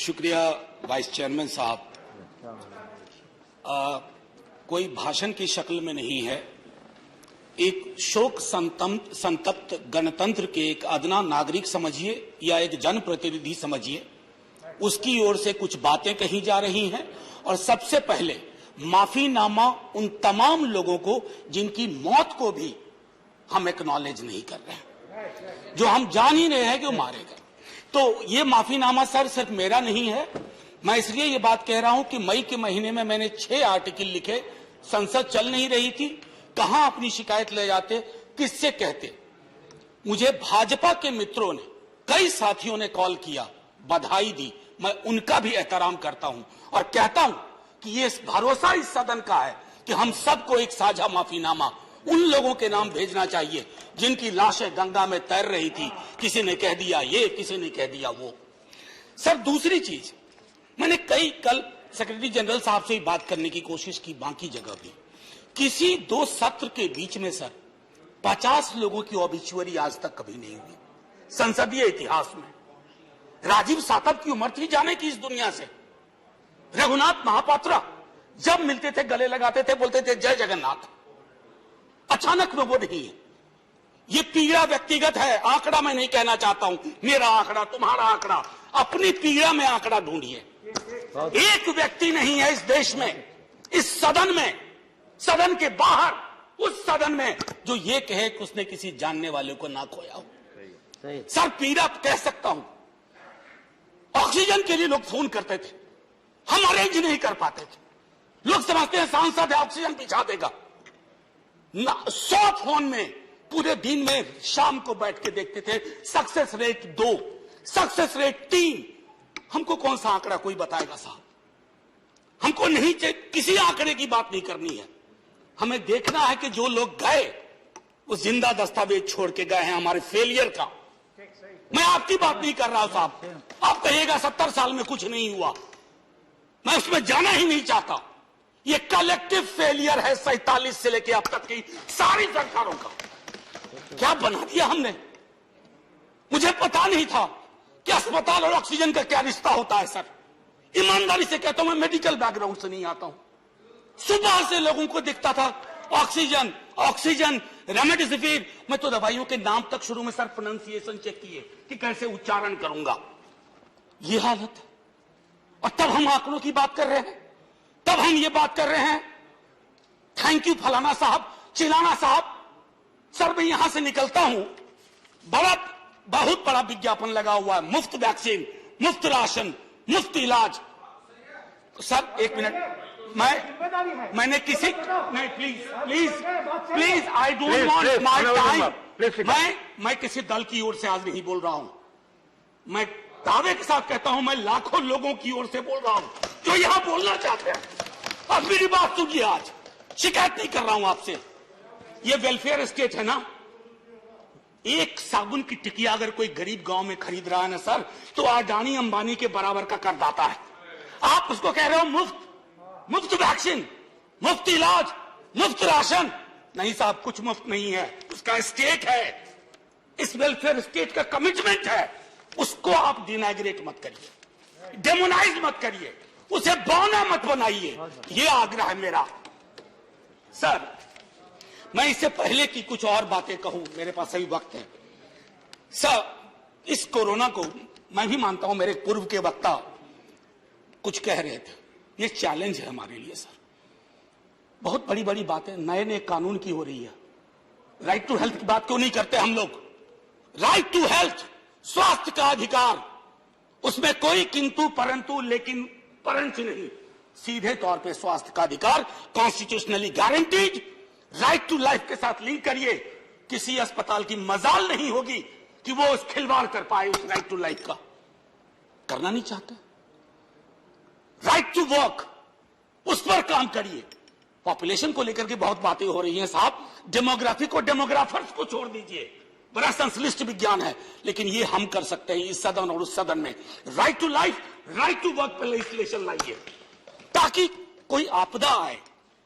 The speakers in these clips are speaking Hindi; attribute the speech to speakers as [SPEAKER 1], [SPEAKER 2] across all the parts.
[SPEAKER 1] शुक्रिया वाइस चेयरमैन साहब। कोई भाषण की शक्ल में नहीं है, एक शोक संतप्त गणतंत्र के एक अदना नागरिक समझिए या एक जनप्रतिनिधि समझिए, उसकी ओर से कुछ बातें कही जा रही हैं। और सबसे पहले माफीनामा उन तमाम लोगों को जिनकी मौत को भी हम एक्नॉलेज नहीं कर रहे हैं, जो हम जान ही रहे हैं कि वो मारे गए। तो ये माफीनामा सर सिर्फ मेरा नहीं है। मैं इसलिए ये बात कह रहा हूं कि मई के महीने में मैंने 6 आर्टिकल लिखे। संसद चल नहीं रही थी, कहां अपनी शिकायत ले जाते, किससे कहते। मुझे भाजपा के मित्रों ने, कई साथियों ने कॉल किया, बधाई दी। मैं उनका भी एहतराम करता हूं और कहता हूं कि ये भरोसा इस सदन का है कि हम सबको एक साझा माफीनामा उन लोगों के नाम भेजना चाहिए जिनकी लाशें गंगा में तैर रही थी। किसी ने कह दिया ये, किसी ने कह दिया वो। सर दूसरी चीज, मैंने कल सेक्रेटरी जनरल साहब से बात करने की कोशिश की, बाकी जगह भी। किसी 2 सत्र के बीच में सर 50 लोगों की ऑबिचुअरी आज तक कभी नहीं हुई संसदीय इतिहास में। राजीव सातव की उम्र थी जाने की इस दुनिया से। रघुनाथ महापात्रा जब मिलते थे गले लगाते थे, बोलते थे जय जगन्नाथ। अचानक में वो नहीं है। ये पीड़ा व्यक्तिगत है, आंकड़ा मैं नहीं कहना चाहता हूं, मेरा आंकड़ा, तुम्हारा आंकड़ा। अपनी पीड़ा में आंकड़ा ढूंढिए। एक व्यक्ति नहीं है इस देश में, इस सदन में, सदन के बाहर, उस सदन में जो ये कहे कि उसने किसी जानने वाले को ना खोया हो। सर पीड़ा कह सकता हूं। ऑक्सीजन के लिए लोग फोन करते थे, हम अरेंज नहीं कर पाते थे। लोग समझते हैं सांसद है, ऑक्सीजन पिछा देगा। 100 फोन में पूरे दिन में शाम को बैठ के देखते थे। Success rate 2, success rate 3। हमको कौन सा आंकड़ा कोई बताएगा साहब? हमको नहीं, किसी आंकड़े की बात नहीं करनी है। हमें देखना है कि जो लोग गए वो जिंदा दस्तावेज छोड़ के गए हैं हमारे फेलियर का। मैं आपकी बात नहीं कर रहा हूं साहब। आप कहिएगा 70 साल में कुछ नहीं हुआ, मैं उसमें जाना ही नहीं चाहता। ये कलेक्टिव फेलियर है 47 से लेके अब तक की सारी सरकारों का। क्या बना दिया हमने? मुझे पता नहीं था कि अस्पताल और ऑक्सीजन का क्या रिश्ता होता है सर। ईमानदारी से कहता हूं, मैं मेडिकल बैकग्राउंड से नहीं आता हूं। सुबह से लोगों को दिखता था ऑक्सीजन ऑक्सीजन, रेमडेसिविर। मैं तो दवाइयों के नाम तक शुरू में सर प्रोनाउंसिएशन चेक किए कि कैसे उच्चारण करूंगा। ये हालत है। और तब हम आंकड़ों की बात कर रहे हैं, तब हम ये बात कर रहे हैं थैंक यू फलाना साहब, चिलाना साहब। सर मैं यहां से निकलता हूं, बहुत बड़ा विज्ञापन लगा हुआ है, मुफ्त वैक्सीन, मुफ्त राशन, मुफ्त इलाज। सर एक मिनट, मैंने किसी नहीं, please I don't want my time. मैं किसी दल की ओर से आज नहीं बोल रहा हूं। मैं दावे के साथ कहता हूं, मैं लाखों लोगों की ओर से बोल रहा हूं जो यहां बोलना चाहते हैं। अब मेरी बात सुनिए, आज शिकायत नहीं कर रहा हूं आपसे। ये वेलफेयर स्टेट है ना। एक साबुन की टिकिया अगर कोई गरीब गांव में खरीद रहा है ना सर, तो अडानी अंबानी के बराबर का करदाता है। आप उसको कह रहे हो मुफ्त वैक्सीन, मुफ्त इलाज, मुफ्त राशन। नहीं साहब, कुछ मुफ्त नहीं है, उसका स्टेट है। इस वेलफेयर स्टेट का कमिटमेंट है। उसको आप डिनाइग्रेट मत करिए, डेमोनाइज मत करिए, उसे बौना मत बनाइए। ये आग्रह है मेरा। सर मैं इससे पहले की कुछ और बातें कहूं, मेरे पास सही वक्त है। सर इस कोरोना को मैं भी मानता हूं, मेरे पूर्व के वक्ता कुछ कह रहे थे, ये चैलेंज है हमारे लिए सर। बहुत बड़ी बड़ी बातें नए कानून की हो रही है। राइट टू हेल्थ की बात क्यों नहीं करते हम लोग? राइट टू हेल्थ, स्वास्थ्य का अधिकार, उसमें कोई किंतु परंतु लेकिन परंच नहीं। सीधे तौर पे स्वास्थ्य का अधिकार constitutionally guaranteed. Right to life के साथ लिंक करिए। किसी अस्पताल की मजाल नहीं होगी कि वो उस खिलवाड़ कर पाए उस राइट टू लाइफ का। करना नहीं चाहते। राइट टू वर्क, उस पर काम करिए। पॉपुलेशन को लेकर के बहुत बातें हो रही हैं साहब। डेमोग्राफी को, डेमोग्राफर्स को छोड़ दीजिए, बड़ा संश्लिष्ट विज्ञान है, लेकिन ये हम कर सकते हैं इस सदन और उस सदन में। Right to life, right to work पर लेजिस्लेशन लाइए ताकि कोई आपदा आए।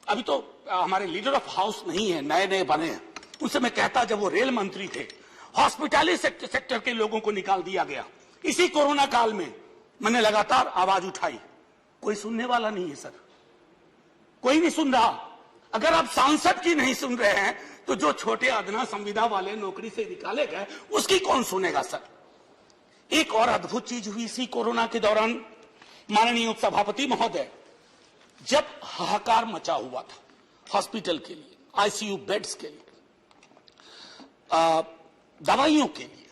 [SPEAKER 1] अभी तो हमारे लीडर ऑफ हाउस नहीं है, नए बने हैं। उनसे मैं कहता, जब वो रेल मंत्री थे, हॉस्पिटैलिटी सेक्टर के लोगों को निकाल दिया गया इसी कोरोना काल में। मैंने लगातार आवाज उठाई, कोई सुनने वाला नहीं है सर, कोई नहीं सुन रहा। अगर आप सांसद की नहीं सुन रहे हैं तो जो छोटे अदना संविदा वाले नौकरी से निकाले गए उसकी कौन सुनेगा सर। एक और अद्भुत चीज हुई इसी कोरोना के दौरान, माननीय उपसभापति महोदय, जब हाहाकार मचा हुआ था हॉस्पिटल के लिए, आईसीयू बेड्स के लिए, दवाइयों के लिए,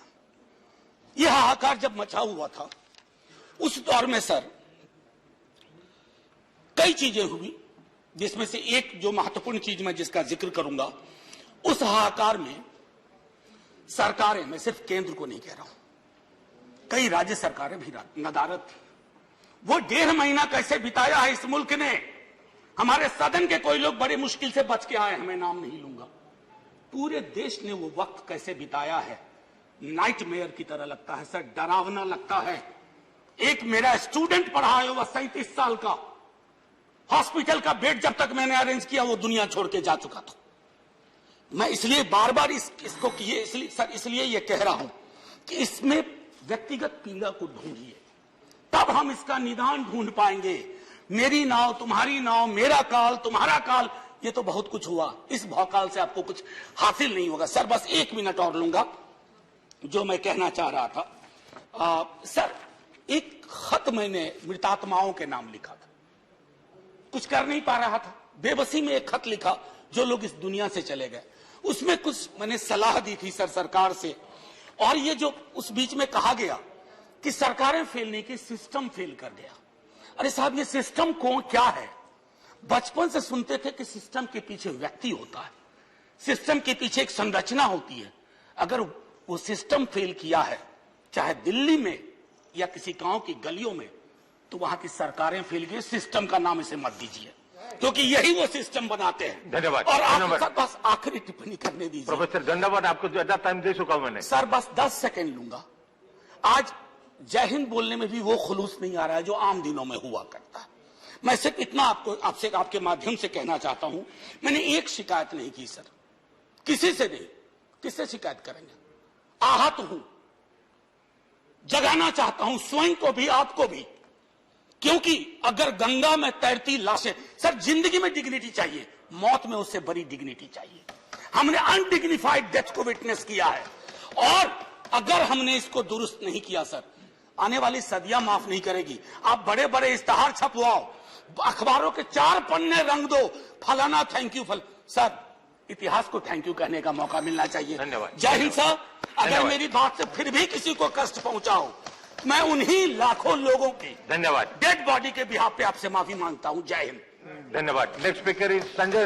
[SPEAKER 1] यह हाहाकार जब मचा हुआ था उस दौर में सर कई चीजें हुई, जिसमें से एक जो महत्वपूर्ण चीज मैं जिसका जिक्र करूंगा, उस हाहाकार में सरकारें, मैं सिर्फ केंद्र को नहीं कह रहा हूं, कई राज्य सरकारें भी नदारद थी। वो 1.5 महीना कैसे बिताया है इस मुल्क ने। हमारे सदन के कोई लोग बड़ी मुश्किल से बच के आए हैं, मैं नाम नहीं लूंगा। पूरे देश ने वो वक्त कैसे बिताया है, नाइटमेयर की तरह लगता है सर, डरावना लगता है। एक मेरा स्टूडेंट पढ़ा है, वह 37 साल का, हॉस्पिटल का बेड जब तक मैंने अरेंज किया वो दुनिया छोड़ के जा चुका था। मैं इसलिए बार बार इसको इसलिए ये कह रहा हूं कि इसमें व्यक्तिगत पीड़ा को ढूंढिए, तब हम इसका निदान ढूंढ पाएंगे। मेरी नाव तुम्हारी नाव, मेरा काल तुम्हारा काल, ये तो बहुत कुछ हुआ, इस भौकाल से आपको कुछ हासिल नहीं होगा। सर बस 1 मिनट और लूंगा, जो मैं कहना चाह रहा था। सर एक खत मैंने मृतात्माओं के नाम लिखा था, कुछ कर नहीं पा रहा था, बेबसी में एक खत लिखा, जो लोग इस दुनिया से चले गए। उसमें कुछ मैंने सलाह दी थी सर सरकार से, और ये जो उस बीच में कहा गया कि सरकारें फेल नहीं की, सिस्टम फेल कर गया। अरे साहब, ये सिस्टम कौन क्या है? बचपन से सुनते थे कि सिस्टम के पीछे व्यक्ति होता है, सिस्टम के पीछे एक संरचना होती है। अगर वो सिस्टम फेल किया है, चाहे दिल्ली में या किसी गांव की गलियों में, तो वहां की सरकारें फेल गई। सिस्टम का नाम इसे मत दीजिए, क्योंकि यही वो सिस्टम बनाते हैं।
[SPEAKER 2] धन्यवाद।
[SPEAKER 1] और आप बस आखिरी टिप्पणी करने दीजिए।
[SPEAKER 2] प्रोफेसर धन्यवाद, आपको ज्यादा टाइम दे चुका हूं मैंने।
[SPEAKER 1] सर बस 10 सेकंड लूंगा। आज जय हिंद बोलने में भी वो खुलूस नहीं आ रहा है जो आम दिनों में हुआ करता है। मैं सिर्फ इतना आपसे आपके माध्यम से कहना चाहता हूं, मैंने एक शिकायत नहीं की सर, किसी से नहीं। किससे शिकायत करेंगे? आहत हूं, जगाना चाहता हूं स्वयं को भी, आपको भी, क्योंकि अगर गंगा में तैरती लाशें, सर जिंदगी में डिग्निटी चाहिए, मौत में उससे बड़ी डिग्निटी चाहिए। हमने अनडिग्निफाइड डेथ को विटनेस किया है, और अगर हमने इसको दुरुस्त नहीं किया सर, आने वाली सदियां माफ नहीं करेगी। आप बड़े बड़े इश्तहार छपवाओ, अखबारों के 4 पन्ने रंग दो, फलाना थैंक यू सर, इतिहास को थैंक यू कहने का मौका मिलना चाहिए।
[SPEAKER 2] धन्यवाद।
[SPEAKER 1] जय हिंद सर। अगर मेरी बात से फिर भी किसी को कष्ट पहुंचाओ, मैं उन्हीं लाखों लोगों की
[SPEAKER 2] धन्यवाद
[SPEAKER 1] डेड बॉडी के बिहाफ पे आपसे माफी मांगता हूं। जय हिंद।
[SPEAKER 2] धन्यवाद। Next speaker is Sanjay.